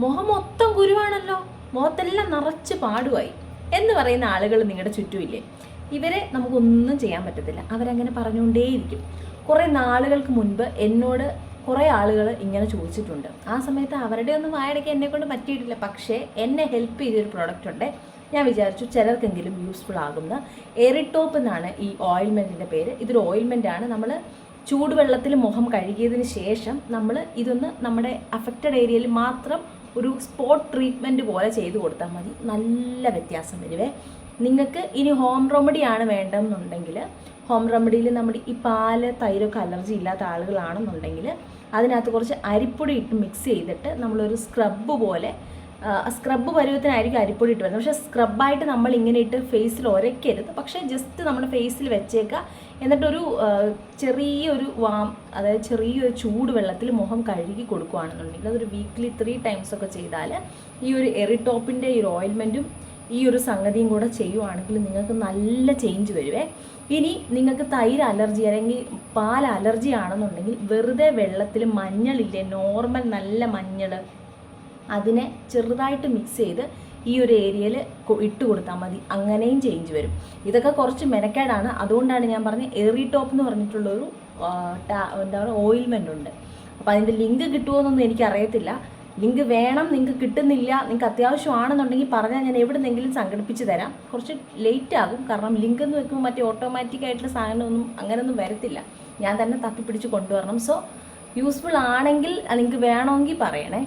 മുഖം മൊത്തം കുരുവാണല്ലോ, മുഖത്തെല്ലാം നിറച്ച് പാടുമായി എന്ന് പറയുന്ന ആളുകൾ നിങ്ങളുടെ ചുറ്റുമില്ലേ? ഇവരെ നമുക്കൊന്നും ചെയ്യാൻ പറ്റത്തില്ല, അവരങ്ങനെ പറഞ്ഞുകൊണ്ടേയിരിക്കും. കുറേ നാളുകൾക്ക് മുൻപ് എന്നോട് കുറേ ആളുകൾ ഇങ്ങനെ ചോദിച്ചിട്ടുണ്ട്. ആ സമയത്ത് അവരുടെ ഒന്നും വായടയ്ക്ക് എന്നെക്കൊണ്ട് പറ്റിയിട്ടില്ല. പക്ഷേ എന്നെ ഹെൽപ്പ് ചെയ്തൊരു പ്രോഡക്റ്റ് ഉണ്ട്. ഞാൻ വിചാരിച്ചു ചിലർക്കെങ്കിലും യൂസ്ഫുൾ ആകുന്ന എറിടോപ്പ് എന്നാണ് ഈ ഓയിൽമെൻറ്റിൻ്റെ പേര്. ഇതൊരു ഓയിൽമെൻറ്റാണ്. നമ്മൾ ചൂടുവെള്ളത്തിൽ മുഖം കഴുകിയതിന് ശേഷം നമ്മൾ ഇതൊന്ന് നമ്മുടെ അഫക്റ്റഡ് ഏരിയയിൽ മാത്രം ഒരു സ്പോട്ട് ട്രീറ്റ്മെൻറ്റ് പോലെ ചെയ്ത് കൊടുത്താൽ മതി. നല്ല വ്യത്യാസം വരുവേ. നിങ്ങൾക്ക് ഇനി ഹോം റെമഡിയാണ് വേണ്ടതെന്നുണ്ടെങ്കിൽ, ഹോം റെമഡിയിൽ നമ്മുടെ ഈ പാല് തൈരൊക്കെ അലർജി ഇല്ലാത്ത ആളുകളാണെന്നുണ്ടെങ്കിൽ അതിനകത്ത് കുറച്ച് അരിപ്പൊടി ഇട്ട് മിക്സ് ചെയ്തിട്ട് നമ്മളൊരു സ്ക്രബ്ബ് പോലെ, സ്ക്രബ്ബ് പരുവത്തിനായിരിക്കും അരിപ്പൊടി ഇട്ട് വരുന്നത്. പക്ഷേ സ്ക്രബായിട്ട് നമ്മൾ ഇങ്ങനെ ഇട്ട് ഫേസിൽ ഉരയ്ക്കരുത്. പക്ഷേ ജസ്റ്റ് നമ്മുടെ ഫേസിൽ വെച്ചേക്കുക. എന്നിട്ടൊരു ചെറിയൊരു അതായത് ചെറിയൊരു ചൂട് വെള്ളത്തിൽ മുഖം കഴുകി കൊടുക്കുകയാണെന്നുണ്ടെങ്കിൽ അതൊരു വീക്ക്ലി 3 times ഒക്കെ ചെയ്താൽ ഈ ഒരു എറിടോപ്പിൻ്റെ ഈ ഒരു ഓയിൽമെൻറ്റും ഈ ഒരു സംഗതിയും കൂടെ ചെയ്യുവാണെങ്കിൽ നിങ്ങൾക്ക് നല്ല ചേഞ്ച് വരുവേ. ഇനി നിങ്ങൾക്ക് തൈര് അലർജി അല്ലെങ്കിൽ പാൽ അലർജി ആണെന്നുണ്ടെങ്കിൽ വെറുതെ വെള്ളത്തിൽ മഞ്ഞളില്ലേ, നോർമൽ നല്ല മഞ്ഞൾ, അതിനെ ചെറുതായിട്ട് മിക്സ് ചെയ്ത് ഈ ഒരു ഏരിയയിൽ ഇട്ട് കൊടുത്താൽ മതി. അങ്ങനെയും ചേഞ്ച് വരും. ഇതൊക്കെ കുറച്ച് മെനക്കേടാണ്. അതുകൊണ്ടാണ് ഞാൻ പറഞ്ഞത് എറിടോപ്പ് എന്ന് പറഞ്ഞിട്ടുള്ളൊരു എന്താണ് ഓയിൽമെൻ്റ് ഉണ്ട്. അപ്പോൾ അതിൻ്റെ ലിങ്ക് കിട്ടുമോയെന്നൊന്നും എനിക്കറിയത്തില്ല. ലിങ്ക് വേണം, നിങ്ങൾക്ക് കിട്ടുന്നില്ല, നിങ്ങൾക്ക് അത്യാവശ്യമാണെന്നുണ്ടെങ്കിൽ പറഞ്ഞാൽ ഞാൻ എവിടെന്നെങ്കിലും സംഘടിപ്പിച്ച് തരാം. കുറച്ച് ലേറ്റ് ആകും, കാരണം ലിങ്ക് എന്ന് വെക്കുമ്പോൾ മറ്റേ ഓട്ടോമാറ്റിക് ആയിട്ടുള്ള സാധനമൊന്നും അങ്ങനെയൊന്നും വരത്തില്ല. ഞാൻ തന്നെ തപ്പിപ്പിടിച്ച് കൊണ്ടുവരണം. സോ യൂസ്ഫുൾ ആണെങ്കിൽ നിങ്ങൾക്ക് വേണമെങ്കിൽ പറയണേ.